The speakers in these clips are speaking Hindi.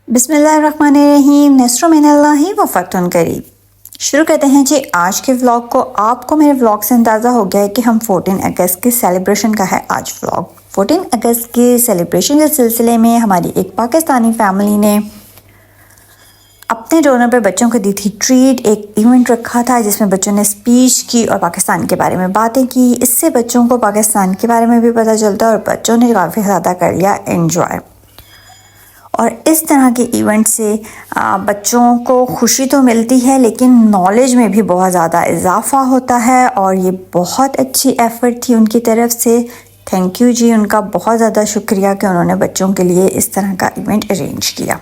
बिस्मिल्लाहिर्रहमानिर्रहीम। नस्रुम मिनल्लाहि व फतहुन करीब। शुरू करते हैं जी आज के व्लॉग को। आपको मेरे व्लॉग से अंदाज़ा हो गया है कि हम 14 अगस्त के सेलिब्रेशन का है आज व्लॉग। 14 अगस्त के सेलिब्रेशन के सिलसिले में हमारी एक पाकिस्तानी फैमिली ने अपने डोनर पे बच्चों को दी थी ट्रीट। एक इवेंट रखा था जिसमें बच्चों ने स्पीच की और पाकिस्तान के बारे में बातें की। इससे बच्चों को पाकिस्तान के बारे में भी पता चलता और बच्चों ने काफ़ी ज़्यादा कर लिया एंजॉय। और इस तरह के इवेंट से बच्चों को खुशी तो मिलती है लेकिन नॉलेज में भी बहुत ज़्यादा इजाफ़ा होता है और ये बहुत अच्छी एफ़र्ट थी उनकी तरफ से। थैंक यू जी, उनका बहुत ज़्यादा शुक्रिया कि उन्होंने बच्चों के लिए इस तरह का इवेंट अरेंज किया।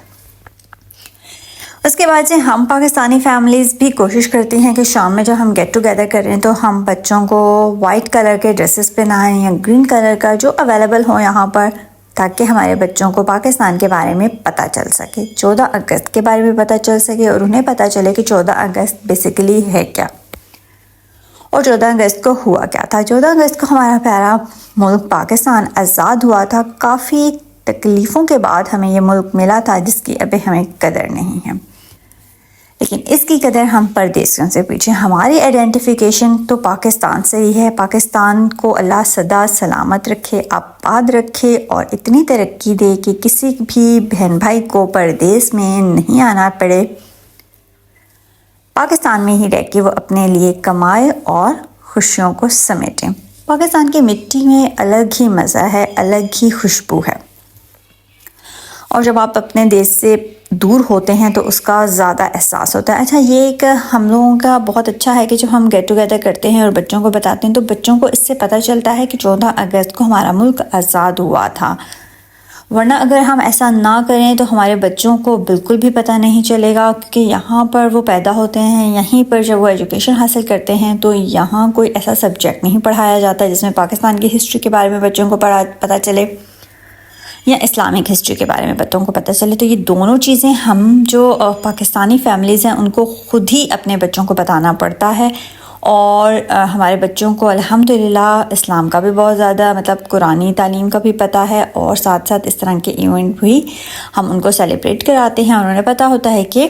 उसके बाद से हम पाकिस्तानी फैमिलीज़ भी कोशिश करती हैं कि शाम में जब हम गेट टुगेदर कर रहे हैं तो हम बच्चों को वाइट कलर के ड्रेसेस पहनाएं या ग्रीन कलर का जो अवेलेबल हो यहाँ पर, ताकि हमारे बच्चों को पाकिस्तान के बारे में पता चल सके, 14 अगस्त के बारे में पता चल सके और उन्हें पता चले कि 14 अगस्त बेसिकली है क्या और 14 अगस्त को हुआ क्या था। 14 अगस्त को हमारा प्यारा मुल्क पाकिस्तान आज़ाद हुआ था। काफ़ी तकलीफ़ों के बाद हमें ये मुल्क मिला था जिसकी अभी हमें कदर नहीं है, लेकिन इसकी कदर हम परदेसियों से पीछे। हमारी आइडेंटिफिकेशन तो पाकिस्तान से ही है। पाकिस्तान को अल्लाह सदा सलामत रखे, आबाद रखे और इतनी तरक्की दे कि किसी भी बहन भाई को परदेस में नहीं आना पड़े, पाकिस्तान में ही रह के वो अपने लिए कमाए और खुशियों को समेटें। पाकिस्तान की मिट्टी में अलग ही मज़ा है, अलग ही खुशबू है और जब आप अपने देश से दूर होते हैं तो उसका ज़्यादा एहसास होता है। अच्छा, ये एक हम लोगों का बहुत अच्छा है कि जब हम गेट टुगेदर करते हैं और बच्चों को बताते हैं तो बच्चों को इससे पता चलता है कि 14 अगस्त को हमारा मुल्क आज़ाद हुआ था। वरना अगर हम ऐसा ना करें तो हमारे बच्चों को बिल्कुल भी पता नहीं चलेगा, क्योंकि यहाँ पर वो पैदा होते हैं, यहीं पर जब वो एजुकेशन हासिल करते हैं तो यहाँ कोई ऐसा सब्जेक्ट नहीं पढ़ाया जाता जिसमें पाकिस्तान की हिस्ट्री के बारे में बच्चों को पता चले या इस्लामिक हिस्ट्री के बारे में बच्चों को पता चले। तो ये दोनों चीज़ें हम जो पाकिस्तानी फैमिलीज़ हैं उनको ख़ुद ही अपने बच्चों को बताना पड़ता है। और हमारे बच्चों को अल्हम्दुलिल्लाह इस्लाम का भी बहुत ज़्यादा मतलब कुरानी तालीम का भी पता है और साथ साथ इस तरह के इवेंट भी हम उनको सेलिब्रेट कराते हैं और उन्हें पता होता है कि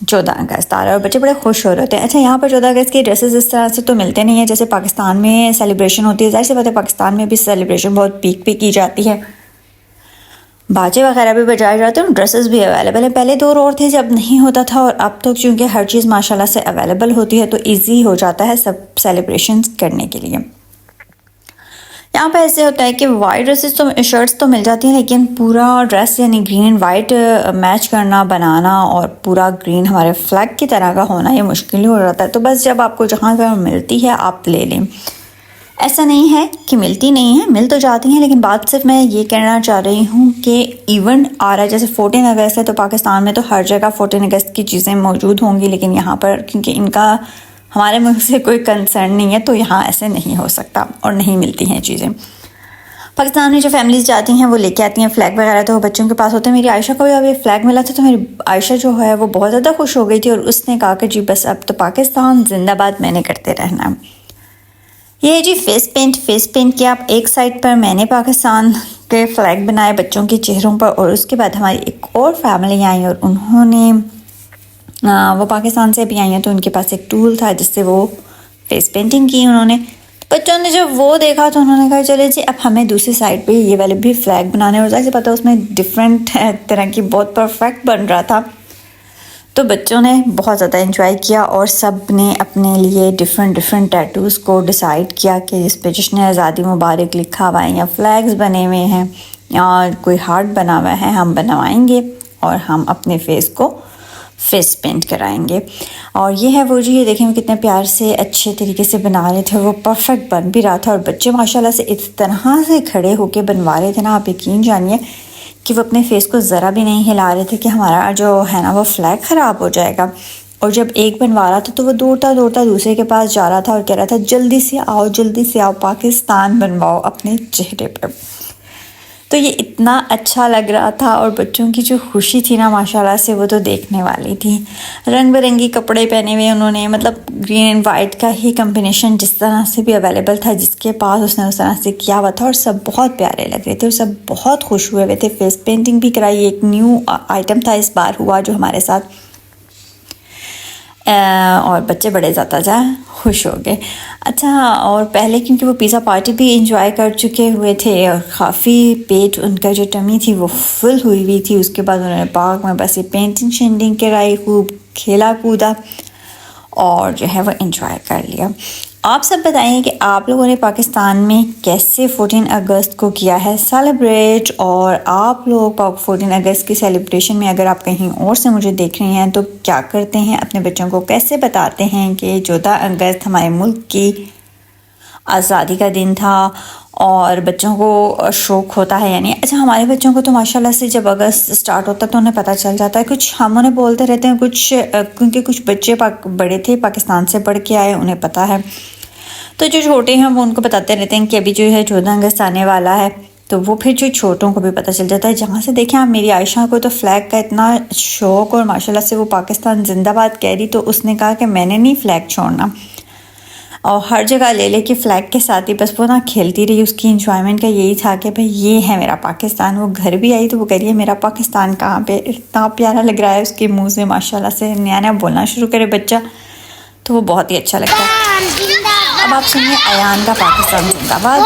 14 अगस्त आ रहा है और बच्चे बड़े खुश हो रहे होते हैं। अच्छा, यहाँ पर 14 अगस्त के ड्रेसेस इस तरह से तो मिलते नहीं है जैसे पाकिस्तान में सेलिब्रेशन होती है। ज़ाहिर सी बात है पाकिस्तान में भी सेलिब्रेशन बहुत पीक पे की जाती है, बाजे वगैरह भी बजाए जाते हैं, ड्रेसेस भी अवेलेबल है। पहले दौर और थे जब नहीं होता था और अब तो चूँकि हर चीज़ माशाल्लाह से अवेलेबल होती है तो इजी हो जाता है सब सेलिब्रेशंस करने के लिए। यहाँ पे ऐसे होता है कि वाइट ड्रेसेस तो शर्ट्स तो मिल जाती हैं लेकिन पूरा ड्रेस यानी ग्रीन एंड वाइट मैच करना, बनाना और पूरा ग्रीन हमारे फ्लैग की तरह का होना ये मुश्किल हो जाता है। तो बस जब आपको जहाँ पर मिलती है आप ले लें। ऐसा नहीं है कि मिलती नहीं है, मिल तो जाती हैं, लेकिन बात सिर्फ मैं ये कहना चाह रही हूँ कि इवेंट आ रहा है जैसे 14 अगस्त है तो पाकिस्तान में तो हर जगह 14 अगस्त की चीज़ें मौजूद होंगी, लेकिन यहाँ पर क्योंकि इनका हमारे मुल्क से कोई कंसर्न नहीं है तो यहाँ ऐसे नहीं हो सकता और नहीं मिलती हैं चीज़ें। पाकिस्तान में जो फैमिलीज़ जाती हैं वो लेके आती हैं फ्लैग वगैरह, तो बच्चों के पास होते हैं। मेरी आयशा को जब ये फ्लैग मिला था तो मेरी आयशा जो है वो बहुत ज़्यादा खुश हो गई थी और उसने कहा कि जी बस अब तो पाकिस्तान जिंदाबाद मैंने करते रहना। ये जी फेस पेंट किया आप एक साइड पर, मैंने पाकिस्तान के फ्लैग बनाए बच्चों के चेहरों पर और उसके बाद हमारी एक और फैमिली आई और उन्होंने वो पाकिस्तान से भी आई हैं तो उनके पास एक टूल था जिससे वो फेस पेंटिंग की उन्होंने। बच्चों ने जब वो देखा तो उन्होंने कहा चले जी अब हमें दूसरी साइड पे ये वाले भी फ्लैग बनाने, और जैसे पता उसमें डिफरेंट तरह की बहुत परफेक्ट बन रहा था। तो बच्चों ने बहुत ज़्यादा एंजॉय किया और सब ने अपने लिए डिफरेंट टैटूज़ को डिसाइड किया कि जिस पे जश्न आज़ादी मुबारक लिखा हुआ है या फ्लैग्स बने हुए हैं या कोई हार्ट बना हुआ है हम बनवाएंगे और हम अपने फेस को फेस पेंट कराएंगे। और ये है वो जी, ये देखें कितने प्यार से अच्छे तरीके से बना रहे थे, वो परफेक्ट बन भी रहा था और बच्चे माशाल्लाह से इस तरह से खड़े होकर बनवा रहे थे ना, आप यकीन जानिए कि वो अपने फेस को ज़रा भी नहीं हिला रहे थे कि हमारा जो है ना वो फ्लैग ख़राब हो जाएगा। और जब एक बनवा रहा था तो वो दौड़ता दूसरे के पास जा रहा था और कह रहा था जल्दी से आओ पाकिस्तान बनवाओ अपने चेहरे पर। तो ये इतना अच्छा लग रहा था और बच्चों की जो खुशी थी ना माशाल्लाह से वो तो देखने वाली थी। रंग बिरंगी कपड़े पहने हुए उन्होंने, मतलब ग्रीन एंड वाइट का ही कम्बिनेशन जिस तरह से भी अवेलेबल था जिसके पास, उसने उस तरह से किया हुआ था और सब बहुत प्यारे लग रहे थे और सब बहुत खुश हुए थे। फेस पेंटिंग भी कराई, एक न्यू आइटम था इस बार हुआ जो हमारे साथ, और बच्चे बड़े ज़्यादा खुश हो गए। अच्छा, और पहले क्योंकि वो पिज़्ज़ा पार्टी भी इंजॉय कर चुके हुए थे और काफ़ी पेट उनका जो टमी थी वो फुल हुई थी। उसके बाद उन्होंने पार्क में बस ये पेंटिंग शेंटिंग कराई, खूब खेला कूदा और जो है वो इंजॉय कर लिया। आप सब बताइए कि आप लोगों ने पाकिस्तान में कैसे 14 अगस्त को किया है सेलिब्रेट, और आप लोग 14 अगस्त की सेलिब्रेशन में अगर आप कहीं और से मुझे देख रहे हैं तो क्या करते हैं, अपने बच्चों को कैसे बताते हैं कि 14 अगस्त हमारे मुल्क की आज़ादी का दिन था और बच्चों को शौक़ होता है यानी। अच्छा, हमारे बच्चों को तो माशाल्लाह से जब अगस्त स्टार्ट होता है तो उन्हें पता चल जाता है, कुछ हम उन्हें बोलते रहते हैं, कुछ क्योंकि कुछ बच्चे बड़े थे पाकिस्तान से पढ़ के आए, उन्हें पता है, तो जो छोटे हैं वो उनको बताते रहते हैं कि अभी जो है 14 अगस्त आने वाला है, तो वो फिर जो छोटों को भी पता चल जाता है। जहाँ से देखें आप, मेरी आयशा को तो फ़्लैग का इतना शौक़ और माशाल्लाह से वो पाकिस्तान जिंदाबाद कह रही, तो उसने कहा कि मैंने नहीं फ़्लैग छोड़ना, और हर जगह ले लेके फ़्लैग के साथ ही बस वो ना खेलती रही। उसकी इंजॉयमेंट का यही था कि भाई ये है मेरा पाकिस्तान। वो घर भी आई तो वो कह रही है मेरा पाकिस्तान कहाँ पे, इतना प्यारा लग रहा है उसके मुंह से माशाल्लाह से, नया नया बोलना शुरू करे बच्चा, तो वो बहुत ही अच्छा लगता है। अब आप सुनिए अयान का पाकिस्तान जिंदाबाद।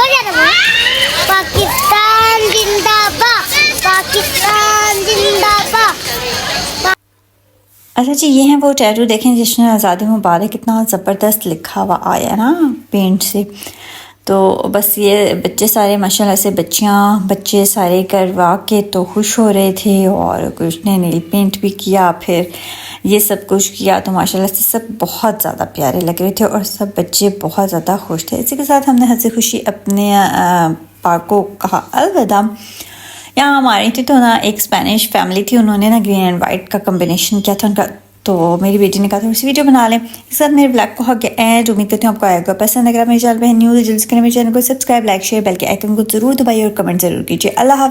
पाकिस्तान जिंदाबाद, पाकिस्तान जिंदाबाद। अच्छा जी, ये हैं वो टैटू, देखें जिसने आज़ादी मुबारक कितना ज़बरदस्त लिखा हुआ आया ना पेंट से। तो बस ये बच्चे सारे माशाल्लाह से, बच्चे सारे करवा के तो खुश हो रहे थे और कुछ ने नील पेंट भी किया, फिर ये सब कुछ किया, तो माशाल्लाह से सब बहुत ज़्यादा प्यारे लग रहे थे और सब बच्चे बहुत ज़्यादा खुश थे। इसी के साथ हमने हंसी खुशी अपने पार्क को कहा अलविदा। यहाँ हमारी थी तो ना एक स्पेनिश फैमिली थी, उन्होंने ना ग्रीन एंड वाइट का कम्बिनेशन किया था उनका, तो मेरी बेटी ने कहा था उसी वीडियो बना लें। इस साथ मेरे ब्लॉग को हक एंड उम्मीद करती हूँ आपको आएगा पसंद। अगर आप मेरे चैनल पर न्यूज़ जल्दी करें मेरे चैनल को सब्सक्राइब, लाइक, शेयर, बेल के आइकन को जरूर दबाइए और कमेंट जरूर कीजिए। अल्लाह।